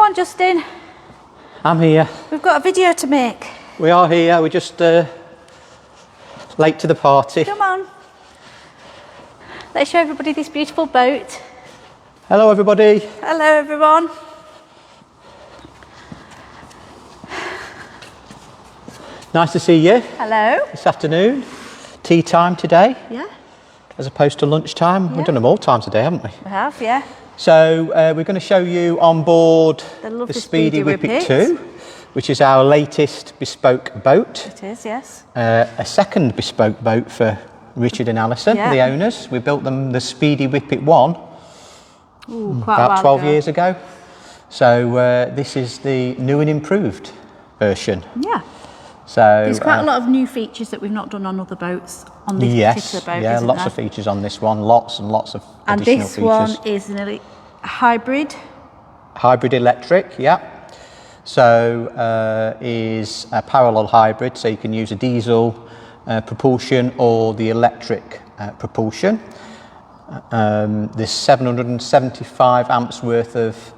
on, Justin. I'm here. We've got a video to make. We are here. We're just late to the party. Come on. Let's show everybody this beautiful boat. Hello, everybody. Hello, everyone. Nice to see you. Hello. This afternoon. Tea time today. Yeah. As opposed to lunchtime. Yeah. We've done them all times today, haven't we? We have, yeah. So we're going to show you on board The Speedy Whippet 2, which is our latest bespoke boat. It is, yes. A second bespoke boat for Richard and Alison, Yeah. the owners. We built them the Speedy Whippet 1 Ooh, about 12 years ago. So this is the new and improved version. Yeah. So There's quite a lot of new features that we've not done on other boats on this particular boat. Yeah, isn't lots there? of features on this one, lots and lots of And additional this features. one is a hybrid. Hybrid electric, yeah. So is a parallel hybrid, so you can use a diesel propulsion or the electric propulsion. There's 775 amps worth of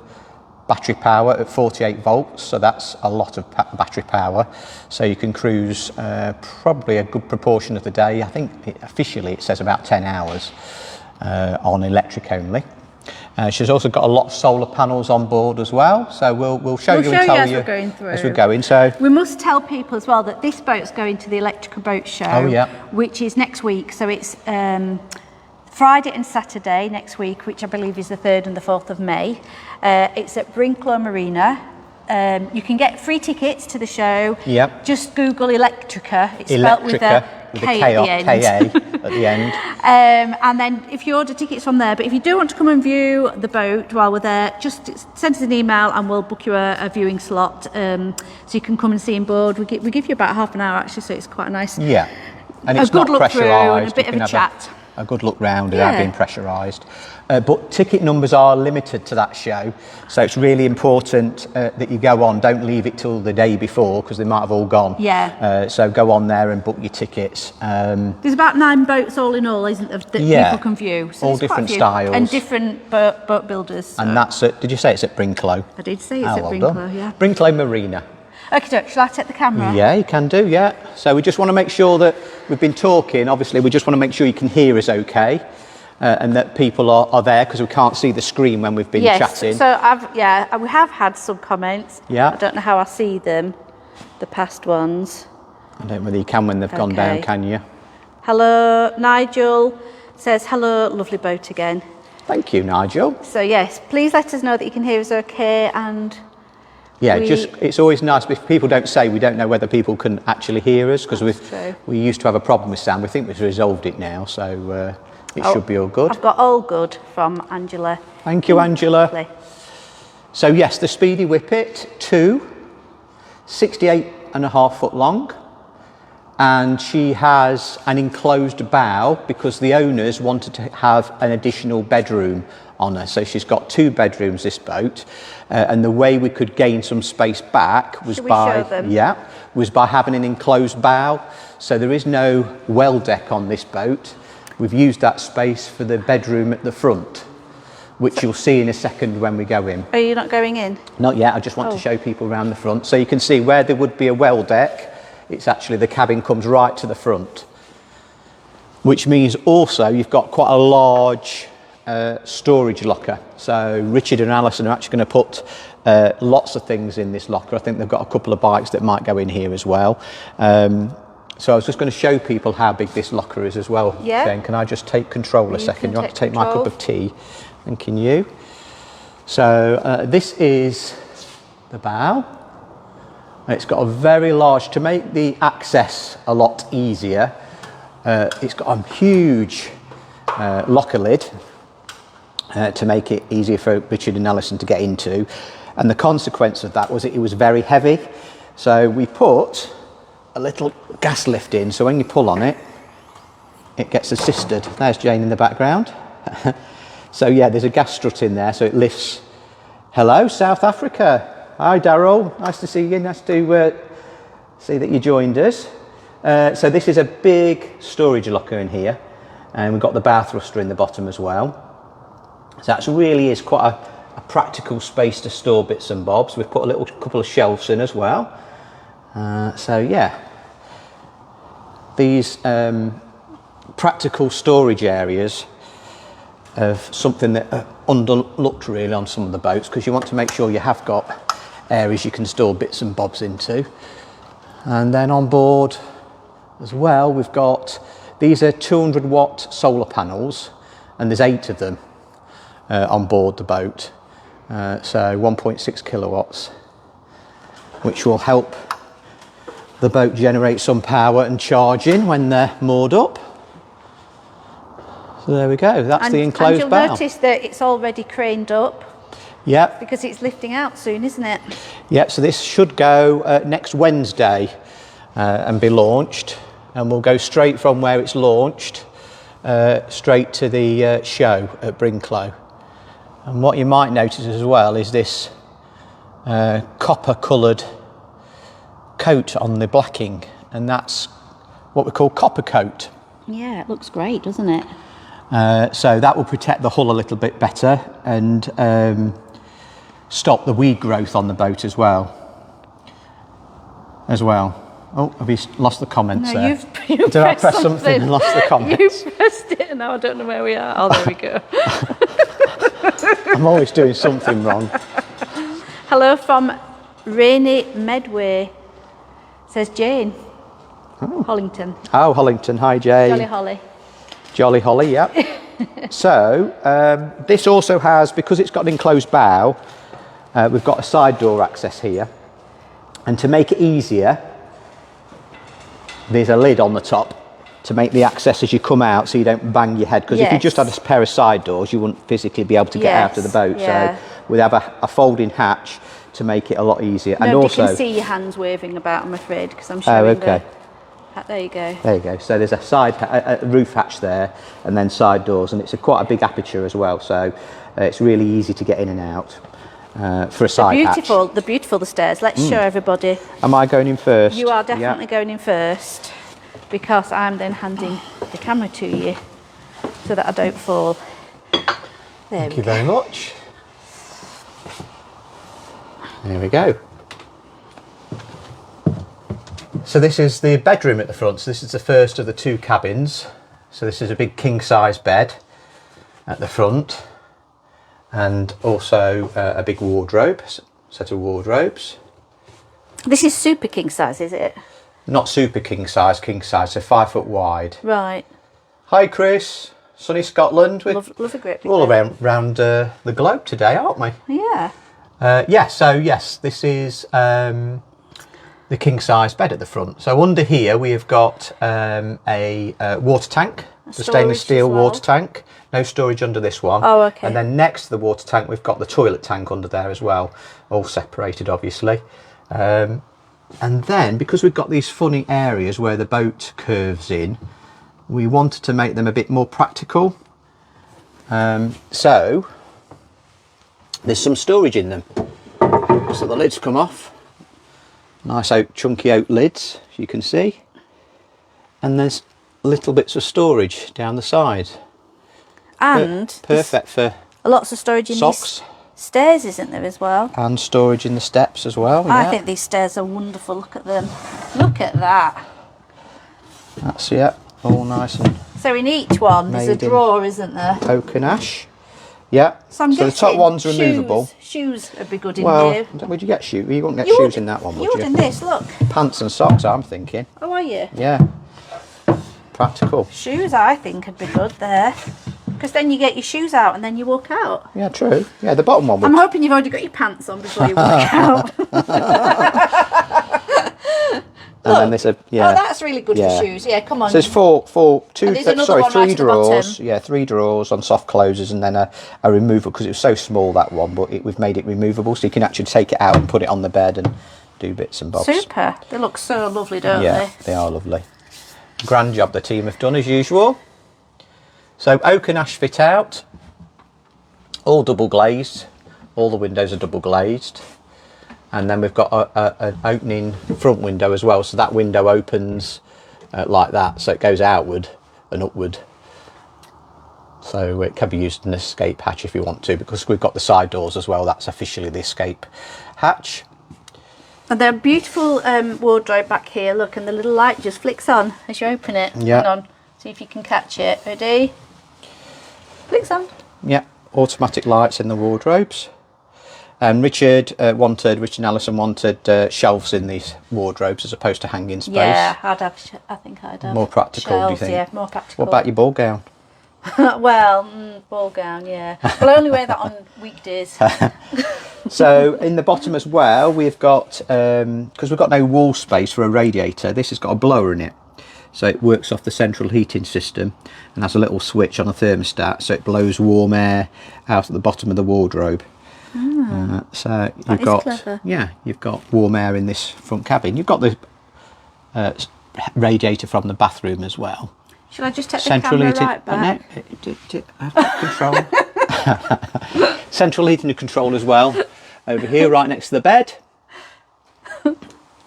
battery power at 48 volts, so that's a lot of battery power. So you can cruise probably a good proportion of the day. I think officially it says about 10 hours on electric only. She's also got a lot of solar panels on board as well, so we'll show you and tell you as we're going through. as we're going. So we must tell people as well that this boat's going to the Electrical Boat Show, which is next week. So it's Friday and Saturday next week, which I believe is the 3rd and the 4th of May. It's at Brinklow Marina. You can get free tickets to the show. Yep. Just Google Electrica. It's spelled with a K at the end. K-A at the end. And then if you order tickets from there, but if you do want to come and view the boat while we're there, just send us an email and we'll book you a viewing slot, so you can come and see on board. We give you about half an hour actually, so it's quite a nice. Yeah, and it's a good not look through pressurised. and a bit of a chat. A good look round without being pressurised. But ticket numbers are limited to that show, so it's really important that you go on. Don't leave it till the day before because they might have all gone. Yeah. So go on there and book your tickets. There's about 9 boats all in all, isn't there, that people can view. So all different styles. And different boat builders. So. And that's at, did you say it's at Brinklow? I did say it's at well Brinklow, done. yeah. Brinklow Marina. Okay, shall I take the camera? Yeah, you can do, yeah. So we just want to make sure that we've been talking, obviously we just want to make sure you can hear us okay. And that people are there because we can't see the screen when we've been chatting. So we have had some comments. Yeah. I don't know how I see them, the past ones. I don't know whether you can when they've gone down, can you? Hello, Nigel says, hello, lovely boat again. Thank you, Nigel. So yes, please let us know that you can hear us okay, and yeah, it's always nice if people don't say, we don't know whether people can actually hear us because we used to have a problem with sound. We think we've resolved it now, so it should be all good. I've got all good from Angela. Thank you, Angela. Lovely. So yes, the Speedy Whippet 2, 68.5 foot long, and she has an enclosed bow because the owners wanted to have an additional bedroom on her. So she's got 2 bedrooms, this boat, and the way we could gain some space back was by having an enclosed bow. So there is no well deck on this boat. We've used that space for the bedroom at the front, which you'll see in a second when we go in. Are you not going in? Not yet, I just want to show people around the front. So you can see where there would be a well deck, it's actually the cabin comes right to the front, which means also you've got quite a large storage locker. So Richard and Alison are actually going to put lots of things in this locker. I think they've got a couple of bikes that might go in here as well. So I was just going to show people how big this locker is as well. Yeah. Jane, can I just take control a second? You have to take my cup of tea. Thanking you. So this is the bow. It's got a very large, to make the access a lot easier, it's got a huge locker lid to make it easier for Richard and Alison to get into. And the consequence of that was it was very heavy. So we put a little gas lift in, so when you pull on it, it gets assisted. There's Jane in the background. So yeah, there's a gas strut in there, so it lifts. Hello, South Africa. Hi, Daryl. Nice to see you. Nice to see that you joined us. So this is a big storage locker in here, and we've got the bow thruster in the bottom as well. So that really is quite a a practical space to store bits and bobs. We've put a little couple of shelves in as well. So yeah, these practical storage areas of something that are underlooked really on some of the boats, because you want to make sure you have got areas you can store bits and bobs into. And then on board as well, we've got, these are 200 watt solar panels, and there's 8 of them on board the boat. So 1.6 kilowatts, which will help the boat generate some power and charging when they're moored up. So there we go, that's the enclosed bow. And you'll notice that it's already craned up. Yep. Because it's lifting out soon, isn't it? Yep, so this should go next Wednesday and be launched. And we'll go straight from where it's launched straight to the show at Brinklow. And what you might notice as well is this copper coloured coat on the blacking, and that's what we call copper coat. Yeah, it looks great, doesn't it? So that will protect the hull a little bit better and stop the weed growth on the boat as well. Oh, have you lost the comments there? You've Did I press something and lost the comments? You pressed it and now I don't know where we are. Oh, there we go. I'm always doing something wrong. Hello from Rainy Medway, says Jane. Oh. Hollington. Oh, Hollington. Hi, Jane. Jolly Holly. Jolly Holly, yep. So, this also has, because it's got an enclosed bow, we've got a side door access here. And to make it easier, there's a lid on the top to make the access as you come out so you don't bang your head. Because if you just had a pair of side doors, you wouldn't physically be able to get out of the boat. Yeah. So we have a folding hatch to make it a lot easier. Nobody and also can see your hands waving about, I'm afraid, because I'm showing there you go. There you go. So there's a side a roof hatch there, and then side doors, and it's quite a big aperture as well. So it's really easy to get in and out for a side hatch. They're beautiful, the stairs. Let's show everybody. Am I going in first? You are definitely going in first, because I'm then handing the camera to you so that I don't fall. Thank you very much. There we go. So this is the bedroom at the front. So this is the first of the 2 cabins. So this is a big king size bed at the front, and also a big wardrobe, set of wardrobes. This is super king size, is it? Not super king size, so 5 foot wide. Right. Hi Chris, sunny Scotland. Love a great we're all around the globe today, aren't we? Yeah. So yes, this is the king size bed at the front. So under here we have got a water tank, the stainless steel water tank. No storage under this one. Oh, okay. And then next to the water tank we've got the toilet tank under there as well, all separated obviously. And then, because we've got these funny areas where the boat curves in, we wanted to make them a bit more practical. So there's some storage in them. So the lids come off. Nice chunky oak lids, as you can see. And there's little bits of storage down the side. And perfect for lots of storage in socks. Stairs, isn't there, as well? And storage in the steps as well. I think these stairs are wonderful. Look at them. Look at that. That's all nice and. So in each one there's a drawer, isn't there? Oak and ash. Yeah. So the top one's removable. Shoes would be good in here. Would you get shoes? You wouldn't get shoes in that one, would you? You would in this, look. Pants and socks, I'm thinking. Oh, are you? Yeah. Practical. Shoes, I think, would be good there. Because then you get your shoes out and then you walk out. Yeah, true. Yeah, the bottom one would. I'm hoping you've already got your pants on before you walk out. And then there's Oh, that's really good for shoes. Yeah, come on. So there's 3 drawers. Yeah, 3 drawers on soft closers, and then a removable, because it was so small, that one, but we've made it removable, so you can actually take it out and put it on the bed and do bits and bobs. Super. They look so lovely, don't they? Yeah, they are lovely. Grand job the team have done, as usual. So oak and ash fit out, all double glazed. All the windows are double glazed. And then we've got an opening front window as well, so that window opens like that, so it goes outward and upward. So it can be used as an escape hatch if you want to, because we've got the side doors as well. That's officially the escape hatch. And they're beautiful wardrobe back here. Look, and the little light just flicks on as you open it. Yeah. Hang on, see if you can catch it. Ready? Flicks on. Yeah, automatic lights in the wardrobes. Richard and Alison wanted shelves in these wardrobes as opposed to hanging space. Yeah, I think I'd have. More practical, shelves, do you think? Yeah, more practical. What about your ball gown? Well, ball gown, yeah. Well, I only wear that on weekdays. So in the bottom as well, we've got, because we've got no wall space for a radiator, this has got a blower in it. So it works off the central heating system and has a little switch on a thermostat, so it blows warm air out at the bottom of the wardrobe. So you've got, clever. Yeah, you've got warm air in this front cabin. You've got the radiator from the bathroom as well. Shall I just take the camera right back? Control. Central heating and control as well. Over here, right next to the bed.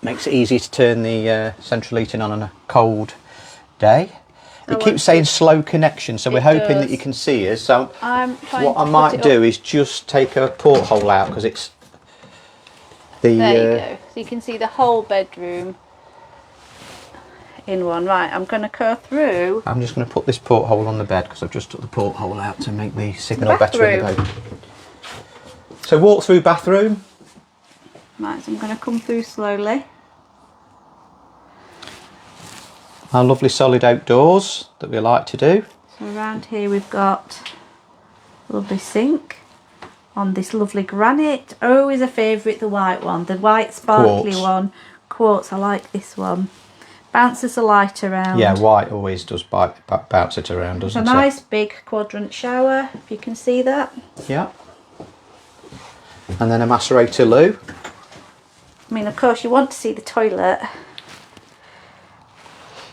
Makes it easy to turn the central heating on a cold day. It keeps saying slow connection, so we're hoping that you can see us. So what I might do is just take a porthole out, because it's the... There you go. So you can see the whole bedroom in one. Right, I'm going to go through. I'm just going to put this porthole on the bed, because I've just took the porthole out to make the signal better in the boat. So walk through bathroom. Right, so I'm going to come through slowly. Our lovely solid outdoors that we like to do. So around here we've got a lovely sink on this lovely granite. Always a favourite, the white one, the white sparkly one. Quartz, I like this one. Bounces the light around. Yeah, white always does bounce it around, doesn't it? It's a nice big quadrant shower, if you can see that. Yeah. And then a macerator loo. I mean, of course, you want to see the toilet.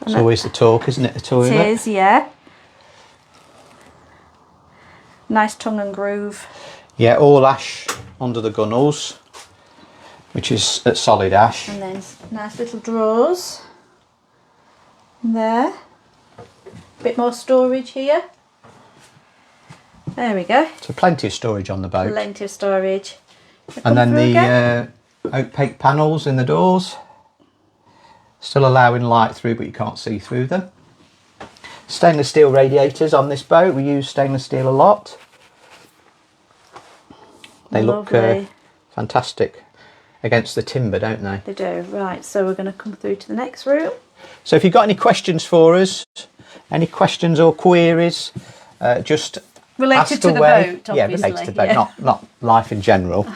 It's always the talk, isn't it, the toilet? It is, yeah. Nice tongue and groove. Yeah, all ash under the gunnels, which is solid ash. And then nice little drawers. There. A bit more storage here. There we go. So plenty of storage on the boat. Plenty of storage. And then the opaque panels in the doors. Still allowing light through, but you can't see through them. Stainless steel radiators on this boat. We use stainless steel a lot. They look fantastic against the timber, don't they? They do. Right, so we're going to come through to the next room. So if you've got any questions for us, any questions or queries, just related ask to away. The boat, obviously. Yeah, related to the boat, not life in general.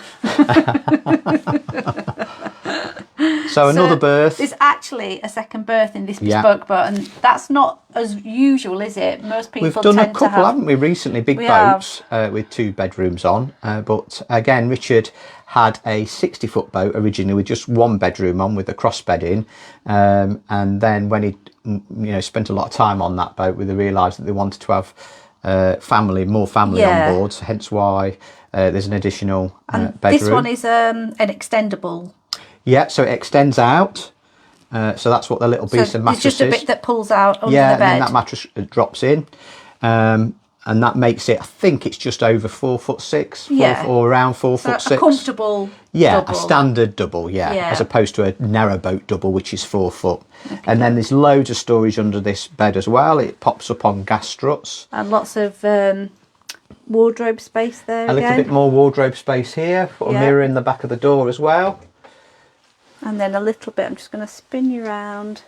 So another berth. There's actually a second berth in this bespoke boat, and that's not as usual, is it? Most people We've done a tend to couple, have... haven't we, recently? Big boats with 2 bedrooms on. But again, Richard had a 60-foot boat originally with just 1 bedroom on with a cross bed in. And then when he spent a lot of time on that boat, we realised that they wanted to have more family on board. So hence why there's an additional bedroom. This one is an extendable. Yeah, so it extends out. So that's what the little piece of mattress is. It's just a bit that pulls out under the bed. Yeah, and then that mattress drops in. And that makes it, I think it's just over 4'6", or around 4'6". A comfortable double. A standard double, as opposed to a narrowboat double, which is 4 foot. Okay. And then there's loads of storage under this bed as well. It pops up on gas struts. And lots of wardrobe space there. A little bit more wardrobe space here. Put a mirror in the back of the door as well. And then a little bit, I'm just going to spin you around.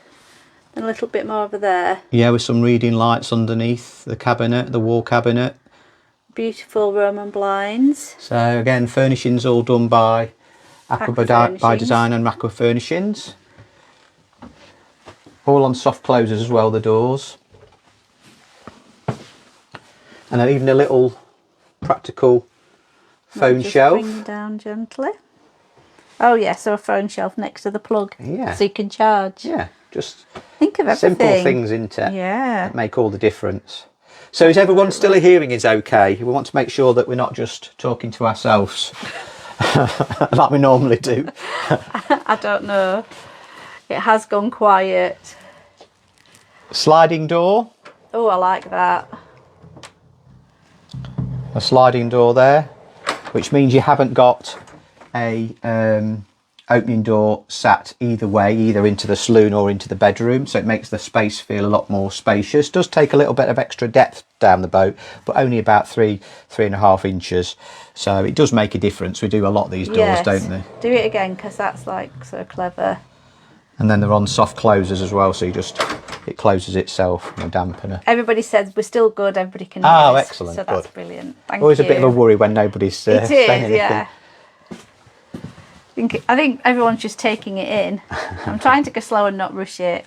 And a little bit more over there. Yeah, with some reading lights underneath the cabinet, the wall cabinet. Beautiful Roman blinds. So again, furnishings all done by Aqua by Design and Aqua Furnishings. All on soft closers as well, the doors. And then even a little practical phone shelf. Bring it down gently. Oh yeah, so a phone shelf next to the plug. Yeah. So you can charge. Yeah, just think of everything. Simple things, isn't it? Yeah. That make all the difference. So is everyone still hearing is okay? We want to make sure that we're not just talking to ourselves like we normally do. I don't know. It has gone quiet. Sliding door. Oh, I like that. a sliding door there, which means you haven't got a opening door sat either way, either into the saloon or into the bedroom, so it makes the space feel a lot more spacious. Does take a little bit of extra depth down the boat, but only about 3.5 inches, so it does make a difference. We do a lot of these doors, don't they? Do it again, because that's like so clever. And then they're on soft closers as well, so it closes itself, and a dampener. Everybody says we're still good, everybody can hear us, excellent, so that's brilliant. Thank Always you. A bit of a worry when nobody's saying anything. Yeah. I think everyone's just taking it in. I'm trying to go slow and not rush it.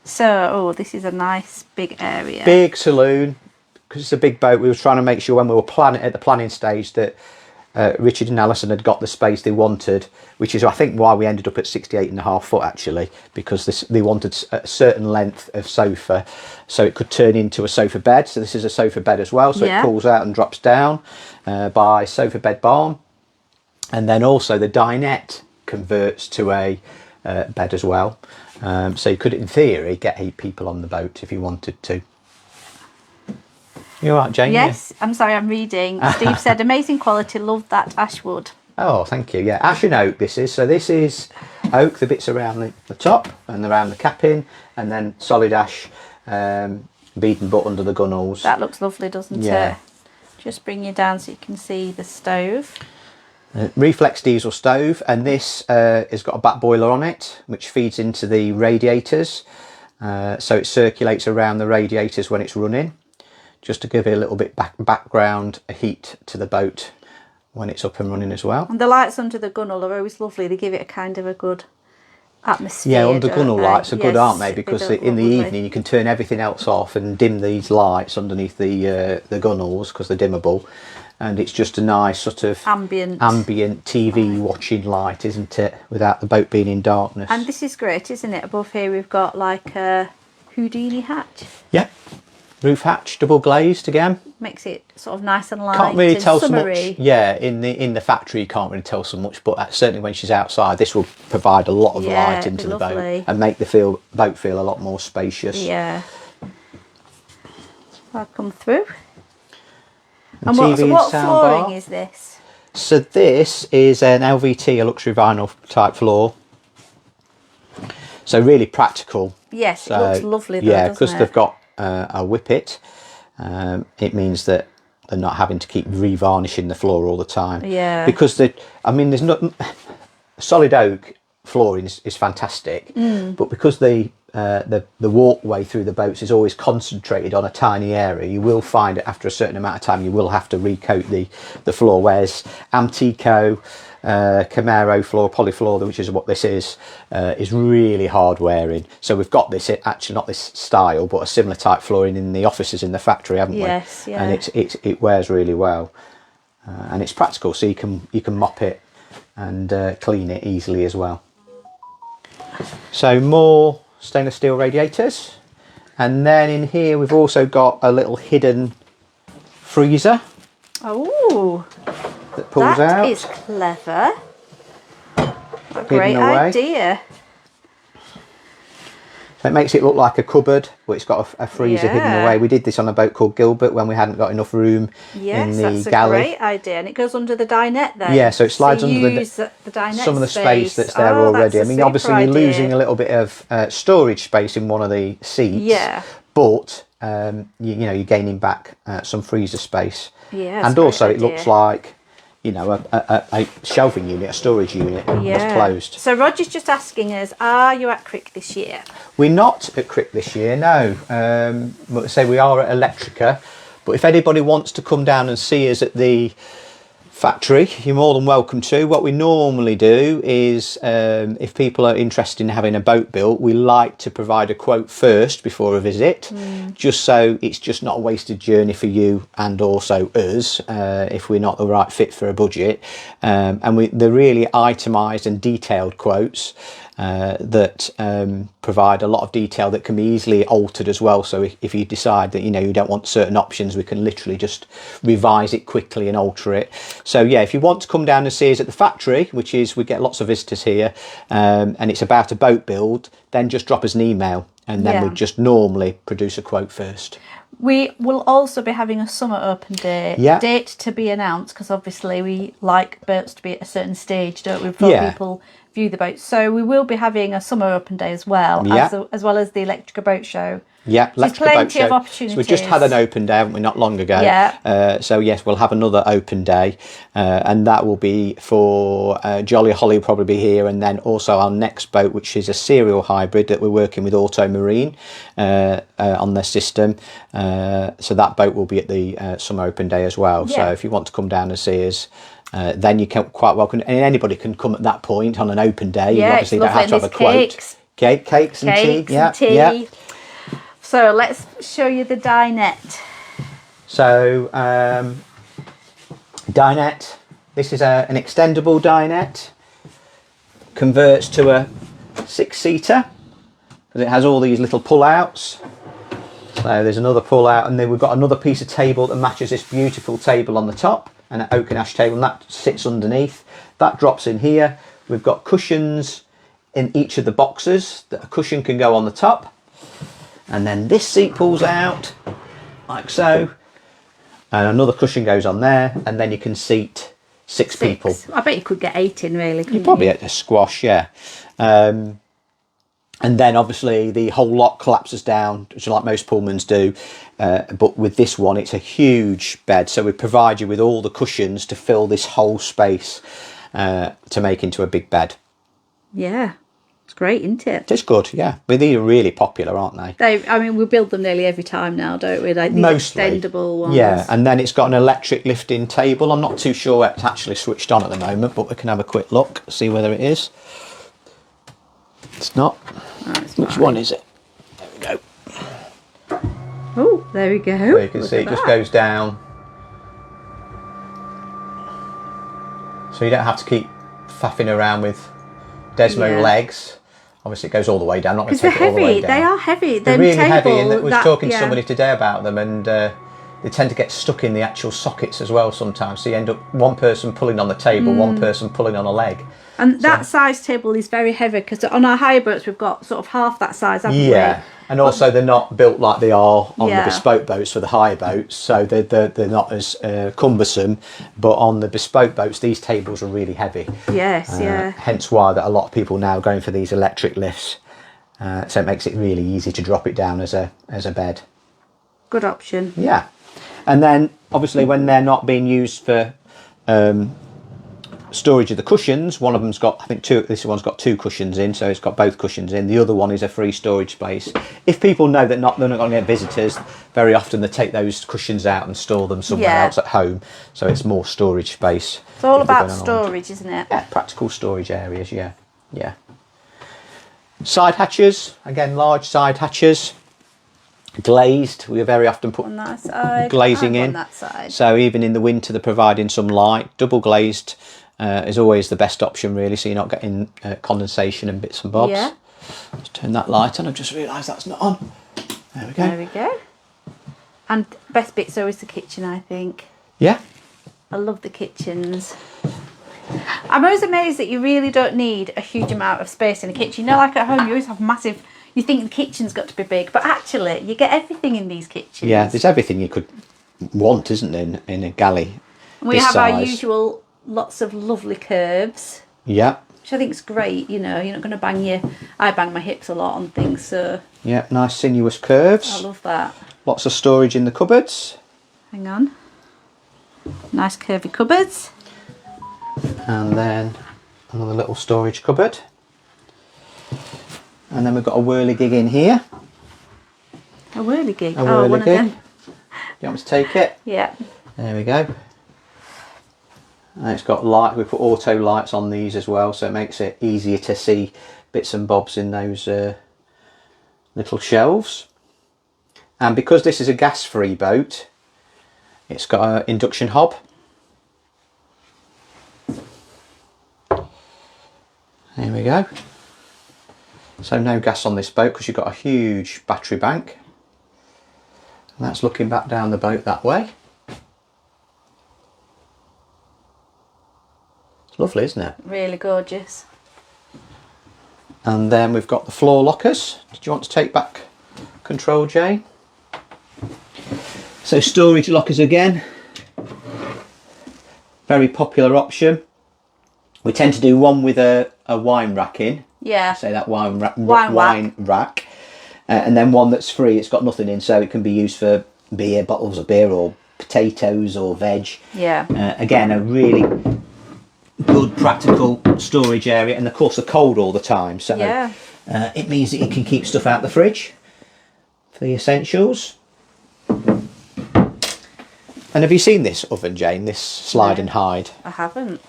So, this is a nice big area. Big saloon, because it's a big boat. We were trying to make sure when we were at the planning stage that Richard and Alison had got the space they wanted, which is I think why we ended up at 68.5 foot actually, because they wanted a certain length of sofa so it could turn into a sofa bed. So this is a sofa bed as well, so it pulls out and drops down by Sofa Bed Barn. And then also the dinette converts to a bed as well. So you could, in theory, get 8 people on the boat if you wanted to. You all right, Jane? Yes, I'm sorry, I'm reading. Steve said, amazing quality, love that ashwood. Oh, thank you. Yeah, ash and oak this is. So this is oak, the bits around the top and around the capping, and then solid ash, beaten butt under the gunnels. That looks lovely, doesn't it? Just bring you down so you can see the stove. Reflex diesel stove, and this has got a back boiler on it which feeds into the radiators, so it circulates around the radiators when it's running, just to give it a little bit background heat to the boat when it's up and running as well. And the lights under the gunnel are always lovely, they give it a kind of a good atmosphere. Yeah, under gunnel lights are good, aren't they? Because in the evening you can turn everything else off and dim these lights underneath the gunnels because they're dimmable. And it's just a nice sort of ambient TV watching light, isn't it? Without the boat being in darkness. And this is great, isn't it? Above here we've got like a Houdini hatch. Yeah, roof hatch, double glazed again. Makes it sort of nice and light. Can't really tell so summery. much. Yeah, in the factory you can't really tell so much, but certainly when she's outside, this will provide a lot of light into the boat and make the boat feel a lot more spacious. Yeah. I'll come through. And TV what sound flooring bar. is this? So this is an LVT, a luxury vinyl type floor. So really practical. Yes, so, it looks lovely though, yeah, because they've got a whippet. It means that they're not having to keep revarnishing the floor all the time. Yeah. Because there's not solid oak flooring is fantastic, but because the walkway through the boats is always concentrated on a tiny area, you will find that after a certain amount of time you will have to recoat the floor, whereas Amtico Camaro floor, polyfloor, which is what this is really hard wearing. So we've got this, actually not this style, but a similar type flooring in the offices in the factory, haven't we? Yes, yeah. And it wears really well, and it's practical, so you can mop it and clean it easily as well. So more stainless steel radiators, and then in here we've also got a little hidden freezer. Oh, that pulls out. That is clever. A great idea. It makes it look like a cupboard, but it's got a freezer hidden away. We did this on a boat called Gilbert when we hadn't got enough room in the galley. Yes, that's a great idea, and it goes under the dinette then. Yeah, so it slides under the dinette some of the space that's there already. I mean, obviously you're losing a little bit of storage space in one of the seats. Yeah. But you're gaining back some freezer space. Yeah. And also it looks like, a shelving unit, a storage unit that's closed. So Roger's just asking us, are you at Crick this year? We're not at Crick this year, no. But say we are at Electrica. But if anybody wants to come down and see us at the factory, you're more than welcome to. What we normally do is, if people are interested in having a boat built, we like to provide a quote first before a visit, just so it's just not a wasted journey for you and also us if we're not the right fit for a budget. And they're really itemised and detailed quotes that provide a lot of detail that can be easily altered as well. So if you decide that you don't want certain options, we can literally just revise it quickly and alter it. So yeah, if you want to come down and see us at the factory, which is, we get lots of visitors here, and it's about a boat build, then just drop us an email and then we'll just normally produce a quote first. We will also be having a summer open day. Yeah. Date to be announced, because obviously we like boats to be at a certain stage, don't we, before people view the boats. So we will be having a summer open day as well, as well as the Electrica Boat Show. Yeah, so plenty of opportunities. So we just had an open day, haven't we, not long ago? Yeah. So yes, we'll have another open day, and that will be for Jolly Holly will probably be here, and then also our next boat, which is a serial hybrid that we're working with Auto Marine on their system. So that boat will be at the summer open day as well. Yeah. So if you want to come down and see us, then you can quite welcome, and anybody can come at that point on an open day. Yeah, you obviously don't have to have a quote. Cakes and tea. Yeah. So let's show you the dinette. So dinette, this is an extendable dinette, converts to a 6-seater because it has all these little pull-outs. So there's another pull-out, and then we've got another piece of table that matches this beautiful table on the top, and an oak and ash table, and that sits underneath. That drops in here. We've got cushions in each of the boxes, that a cushion can go on the top. And then this seat pulls out like so, and another cushion goes on there, and then you can seat six people. I bet you could get 8 in, really, couldn't you? Probably at a squash, yeah. And then obviously the whole lot collapses down, which like most Pullmans do, but with this one it's a huge bed, so we provide you with all the cushions to fill this whole space to make into a big bed. Yeah. It's great, isn't it? It's good, yeah. But these are really popular, aren't they? I mean, we build them nearly every time now, don't we? Like these mostly extendable ones. Yeah, and then it's got an electric lifting table. I'm not too sure it's actually switched on at the moment, but we can have a quick look, see whether it is. It's not. Which one is it? There we go. Oh, there we go. So you can see it just goes down. So you don't have to keep faffing around with Desmo legs. Obviously, it goes all the way down. Not going to take it all the way down. They are heavy. They're really heavy. And I was talking to somebody today about them, and they tend to get stuck in the actual sockets as well sometimes. So you end up one person pulling on the table, one person pulling on a leg. And that size table is very heavy, because on our hire boats we've got sort of half that size, haven't we? Yeah, and also they're not built like they are on the bespoke boats for the hire boats, so they're not as cumbersome. But on the bespoke boats, these tables are really heavy. Yes, yeah. Hence why that a lot of people now are going for these electric lifts. So it makes it really easy to drop it down as a bed. Good option. Yeah, and then obviously when they're not being used for storage of the cushions, one of them's got, I think this one's got 2 cushions in, so it's got both cushions in. The other one is a free storage space. If people know that they're not going to get visitors, very often they take those cushions out and store them somewhere else at home, so it's more storage space. It's all about storage, isn't it? Yeah, practical storage areas, yeah. Side hatches, again, large side hatches. Glazed, we very often put on that side, glazing in. On that side. So even in the winter, they're providing some light. Double glazed is always the best option, really, so you're not getting condensation and bits and bobs. Yeah. Let's turn that light on. I've just realised that's not on. There we go. There we go. And best bit's always the kitchen, I think. Yeah. I love the kitchens. I'm always amazed that you really don't need a huge amount of space in a kitchen. You know, like at home, you always have massive... You think the kitchen's got to be big, but actually, you get everything in these kitchens. Yeah, there's everything you could want, isn't there, in a galley. We have our usual lots of lovely curves. Yeah. Which I think is great, you know, you're not going to bang I bang my hips a lot on things, so... Yeah, nice sinuous curves. I love that. Lots of storage in the cupboards. Hang on. Nice curvy cupboards. And then another little storage cupboard. And then we've got a whirligig in here. A whirligig? Oh, one of them. You want me to take it? Yeah. There we go. And it's got light. We put auto lights on these as well, so it makes it easier to see bits and bobs in those little shelves. And because this is a gas-free boat, it's got an induction hob. There we go. So no gas on this boat because you've got a huge battery bank. And that's looking back down the boat that way. It's lovely, isn't it? Really gorgeous. And then we've got the floor lockers. Did you want to take back control, Jane? So storage lockers again, very popular option. We tend to do one with a wine rack in. Yeah. Say that wine rack. And then one that's free. It's got nothing in, so it can be used for beer, bottles of beer, or potatoes or veg. Yeah. Again, a really good practical storage area, and of course they're cold all the time, so yeah. It means that you can keep stuff out the fridge for the essentials. And have you seen this oven, Jane? This slide and hide? I haven't.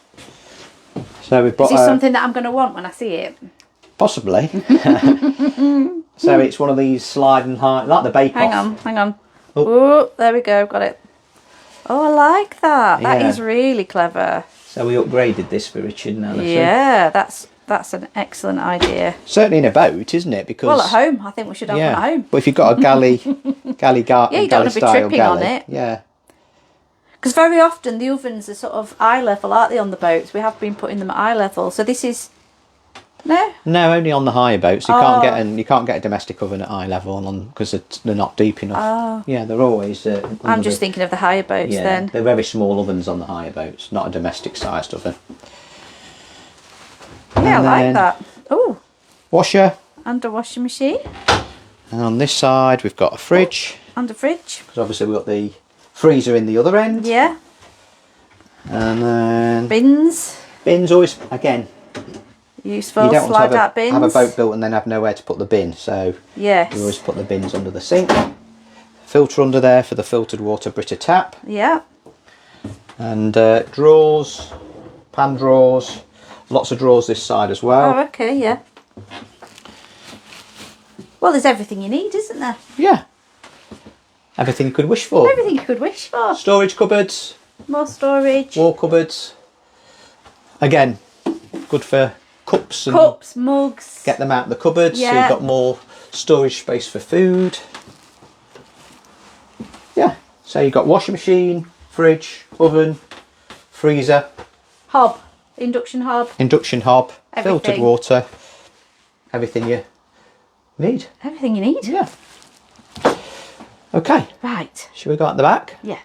So we've got. Is this something that I'm going to want when I see it? Possibly. So it's one of these slide and hide, like the bake off. Hang on. Oh, there we go, got it. Oh, I like that. That is really clever. So we upgraded this for Richard and Alison. Yeah, that's an excellent idea. Certainly in a boat, isn't it? Because at home, I think we should have one at home. But if you've got a galley yeah, you don't want to be tripping on it. Yeah. Because very often the ovens are sort of eye level, aren't they, on the boats? We have been putting them at eye level. So this is no, only on the higher boats. You can't get a domestic oven at eye level because they're not deep enough. Oh. Yeah, they're always. I'm just thinking of the higher boats then. They're very small ovens on the higher boats, not a domestic sized oven. Yeah, I like that. Oh, washer. And a washing machine. And on this side we've got a fridge. And a fridge. Because obviously we've got the freezer in the other end. Yeah. And then bins always, again, useful. You don't want to have a boat built and then have nowhere to put the bin, so yes, you always put the bins under the sink. Filter under there for the filtered water Brita tap. Yeah. And drawers, pan drawers, lots of drawers this side as well. Oh, okay, yeah. Well, there's everything you need, isn't there? Yeah. Everything you could wish for. Everything you could wish for. Storage cupboards. More storage. Wall cupboards. Again, good for cups, mugs. Get them out of the cupboards, yeah. So you've got more storage space for food. Yeah, so you've got washing machine, fridge, oven, freezer. Hob, induction hob. Everything. Filtered water. Everything you need. Everything you need. Yeah. Okay. Right. Should we go at the back? Yeah.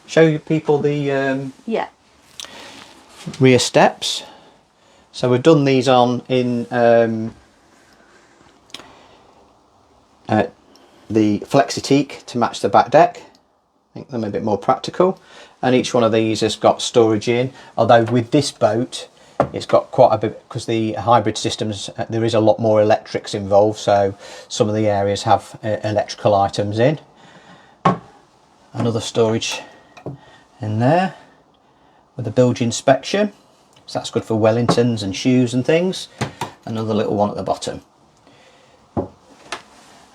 Show you people the yeah. rear steps. So we've done these on in the Flexi-Teak to match the back deck. I think them a bit more practical. And each one of these has got storage in. Although with this boat, it's got quite a bit, because the hybrid systems, there is a lot more electrics involved. So some of the areas have electrical items in. Another storage in there with a bilge inspection. So that's good for Wellingtons and shoes and things. Another little one at the bottom.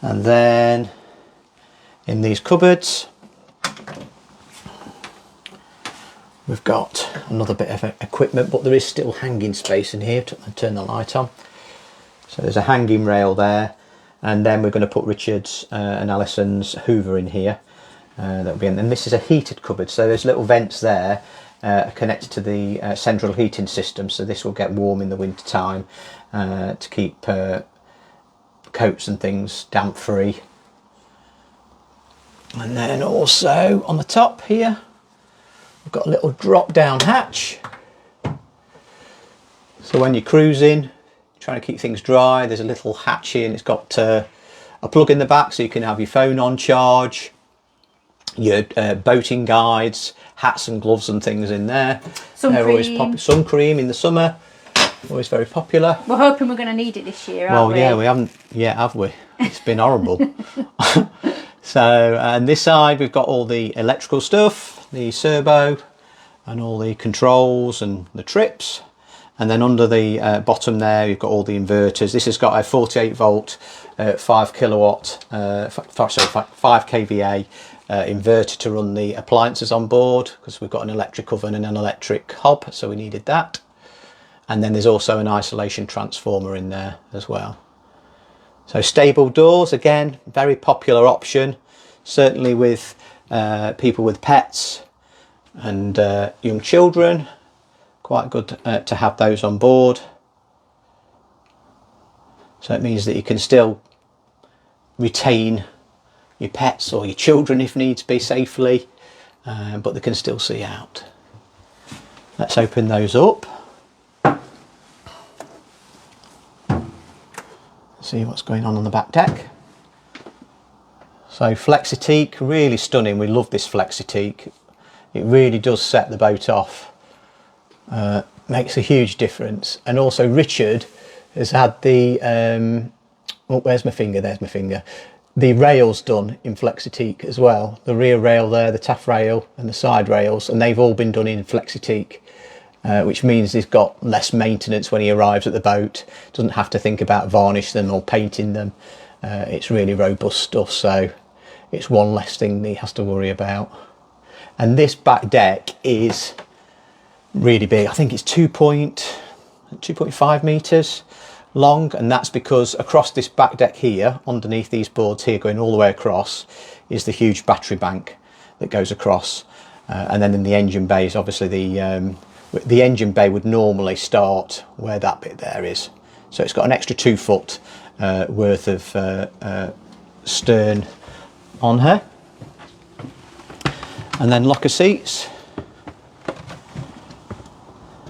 And then in these cupboards, we've got another bit of equipment, but there is still hanging space in here to turn the light on. So there's a hanging rail there. And then we're going to put Richard's and Alison's Hoover in here. That'll be in. And this is a heated cupboard. So there's little vents there. Connected to the central heating system, so this will get warm in the winter time to keep coats and things damp free. And then also on the top here we've got a little drop down hatch, so when you're cruising, trying to keep things dry, there's a little hatch here, and it's got a plug in the back so you can have your phone on charge, your boating guides, hats and gloves and things in there. They're always sun cream in the summer, always very popular. We're hoping we're going to need it this year, aren't we? Well, yeah, we haven't yet, have we? It's been horrible. So, and this side we've got all the electrical stuff, the servo and all the controls and the trips. And then under the bottom there, you've got all the inverters. This has got a 48 volt, 5 kilowatt, 5 kVA inverter to run the appliances on board, because we've got an electric oven and an electric hob, so we needed that. And then there's also an isolation transformer in there as well. So stable doors, again, very popular option, certainly with people with pets and young children. Quite good to have those on board. So it means that you can still retain your pets or your children if needs be safely, but they can still see out. Let's open those up. See what's going on the back deck. So Flexi-Teak, really stunning. We love this Flexi-Teak. It really does set the boat off. Makes a huge difference. And also Richard has had the, oh, where's my finger? There's my finger. The rails done in Flexi-Teak as well. The rear rail there, the taff rail and the side rails, and they've all been done in Flexi-Teak, which means he's got less maintenance when he arrives at the boat. Doesn't have to think about varnish them or painting them. It's really robust stuff, so it's one less thing that he has to worry about. And this back deck is really big. I think it's 2.5 metres long, and that's because across this back deck here, underneath these boards here, going all the way across, is the huge battery bank that goes across. And then in the engine bays, obviously the engine bay would normally start where that bit there is. So it's got an extra 2 foot worth of stern on her. And then locker seats.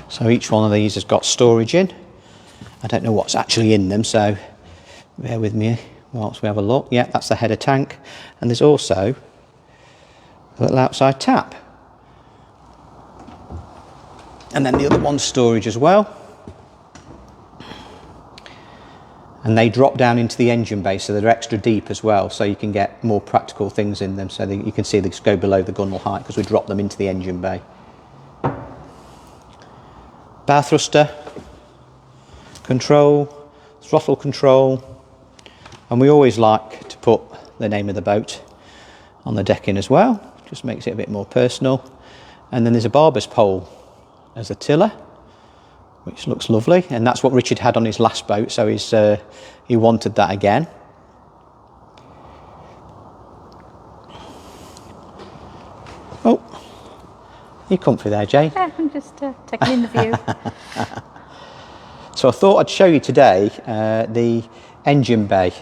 So each one of these has got storage in. I don't know what's actually in them, so bear with me whilst we have a look. Yeah, that's the header tank. And there's also a little outside tap. And then the other one's storage as well. And they drop down into the engine bay, so they're extra deep as well, so you can get more practical things in them. So you can see they go below the gunnel height because we drop them into the engine bay. Bow thruster, control, throttle control, and we always like to put the name of the boat on the decking as well. Just makes it a bit more personal. And then there's a barber's pole as a tiller, which looks lovely, and that's what Richard had on his last boat, so he wanted that again. Oh, you're comfy there, Jane. Yeah, I'm just taking in the view. So I thought I'd show you today the engine bay,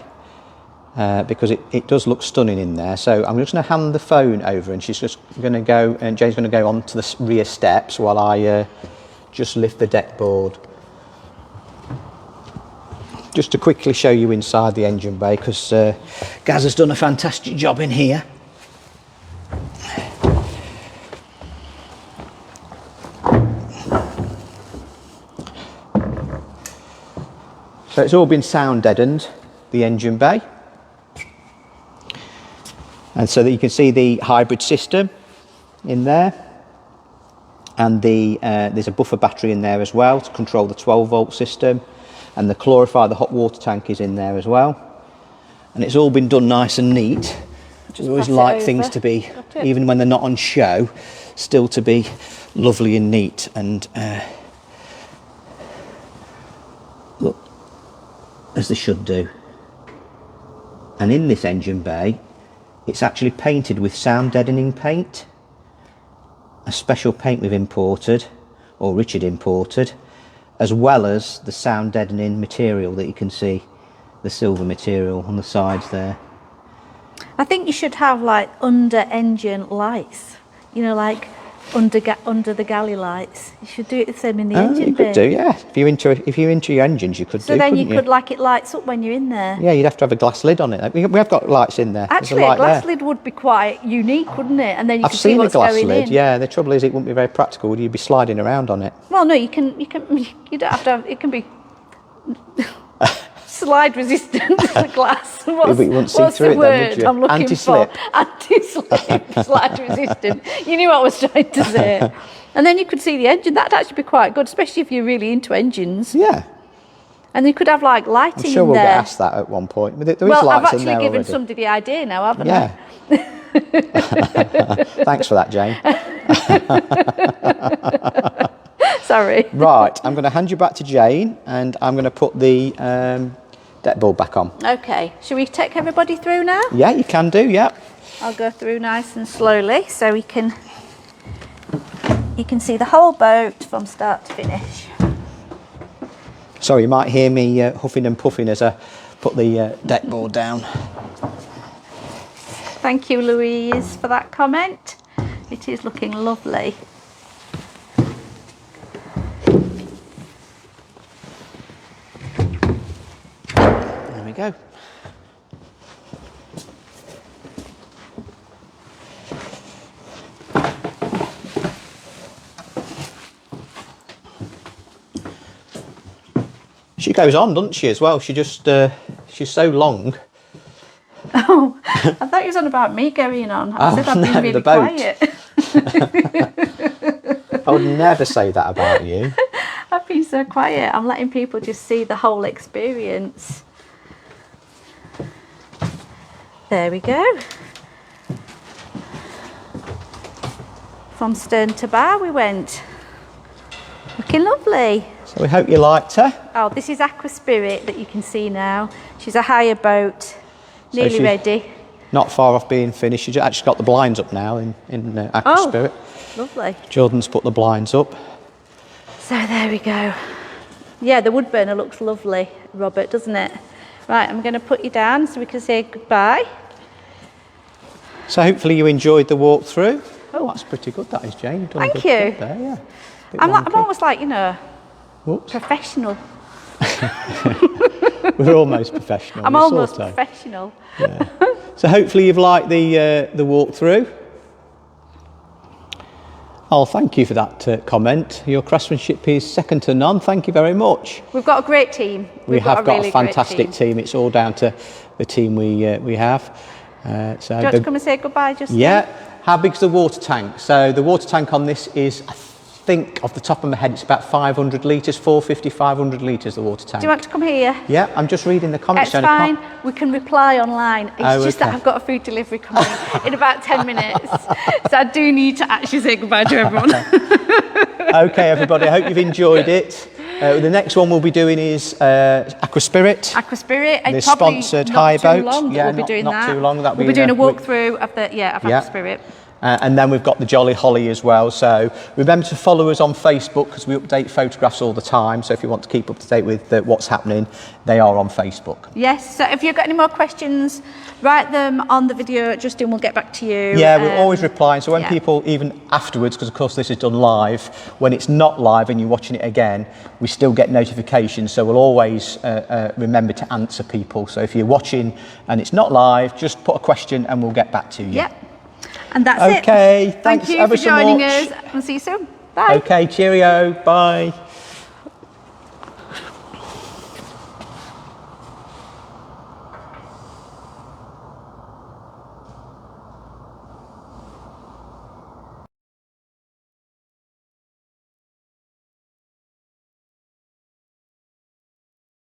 because it does look stunning in there. So I'm just going to hand the phone over, and she's just going to go, and Jane's going to go onto the rear steps while I just lift the deck board. Just to quickly show you inside the engine bay, because Gaz has done a fantastic job in here. So it's all been sound deadened, the engine bay. And so that you can see the hybrid system in there. And there's a buffer battery in there as well to control the 12-volt system. And the Chlorify, the hot water tank, is in there as well. And it's all been done nice and neat. I always like things to be, even when they're not on show, still to be lovely and neat. And look, as they should do. And in this engine bay, it's actually painted with sound deadening paint. A special paint we've imported, or Richard imported, as well as the sound deadening material that you can see, the silver material on the sides there. I think you should have like under engine lights, you know, like under the galley lights. You should do it the same in the engine. You could do, yeah. If you're into your engines, you could do. So then you could, like, it lights up when you're in there. Yeah, you'd have to have a glass lid on it. We have got lights in there. Actually, a glass lid would be quite unique, wouldn't it? And then you could see what's going in. I've seen a glass lid. Yeah, the trouble is it wouldn't be very practical. Would you be sliding around on it? Well, no, you don't have to have. It can be slide resistant, the glass. But you wouldn't see through it then, would you? I'm looking Anti-slip. for anti-slip, slide resistant. You knew what I was trying to say. And then you could see the engine. That'd actually be quite good, especially if you're really into engines. Yeah. And you could have like lighting in there. I'm sure we'll get asked that at one point. There is well, lights I've actually given somebody the idea now, haven't I? Thanks for that, Jane. Sorry. Right, I'm going to hand you back to Jane, and I'm going to put the deck board back on. Okay. Shall we take everybody through now? Yeah, you can do, yeah. I'll go through nice and slowly so you can see the whole boat from start to finish. Sorry, you might hear me huffing and puffing as I put the deck board down. Thank you, Louise, for that comment. It is looking lovely. There we go. She goes on, doesn't she, as well? She just, she's so long. Oh, I thought you was on about me going on. I said I've been really quiet. I would never say that about you. I've been so quiet. I'm letting people just see the whole experience. There we go. From stern to bow we went. Looking lovely. So we hope you liked her. Oh, this is Aqua Spirit that you can see now. She's a higher boat, nearly ready. Not far off being finished. She's actually got the blinds up now in Aqua Spirit. Lovely. Jordan's put the blinds up. So there we go. Yeah, the wood burner looks lovely, Robert, doesn't it? Right, I'm going to put you down so we can say goodbye. So hopefully you enjoyed the walkthrough. Oh, that's pretty good, that is, Jane. You've done Thank a good you. job there, yeah. I'm almost like, you know, Whoops. professional. We're almost professional. I'm almost professional. Yeah. So hopefully you've liked the walkthrough. Oh, thank you for that comment. Your craftsmanship is second to none. Thank you very much. We've got a great team. We have got a fantastic team. It's all down to the team we have. So do you want to come and say goodbye, Justin? Yeah. How big's the water tank? So the water tank on this is, I think off the top of my head, it's about 500 litres, 450, 500 litres, the water tank. Do you want to come here? Yeah, I'm just reading the comments. It's fine, we can reply online. It's just that I've got a food delivery coming in about 10 minutes. So I do need to actually say goodbye to everyone. Okay, everybody, I hope you've enjoyed it. The next one we'll be doing is Aqua Spirit. Aqua Spirit. The sponsored high boat. Yeah, we'll be doing not too long. We'll be doing a walkthrough of Aqua Spirit. And then we've got the Jolly Holly as well. So remember to follow us on Facebook because we update photographs all the time. So if you want to keep up to date with what's happening, they are on Facebook. Yes, so if you've got any more questions, write them on the video. Justin will get back to you. Yeah, we're always replying. So when people, even afterwards, because of course this is done live, when it's not live and you're watching it again, we still get notifications. So we'll always remember to answer people. So if you're watching and it's not live, just put a question and we'll get back to you. Yep. And that's it. Okay, thanks Thank you ever for joining so much. us. We'll see you soon. Bye. Okay, cheerio. Bye.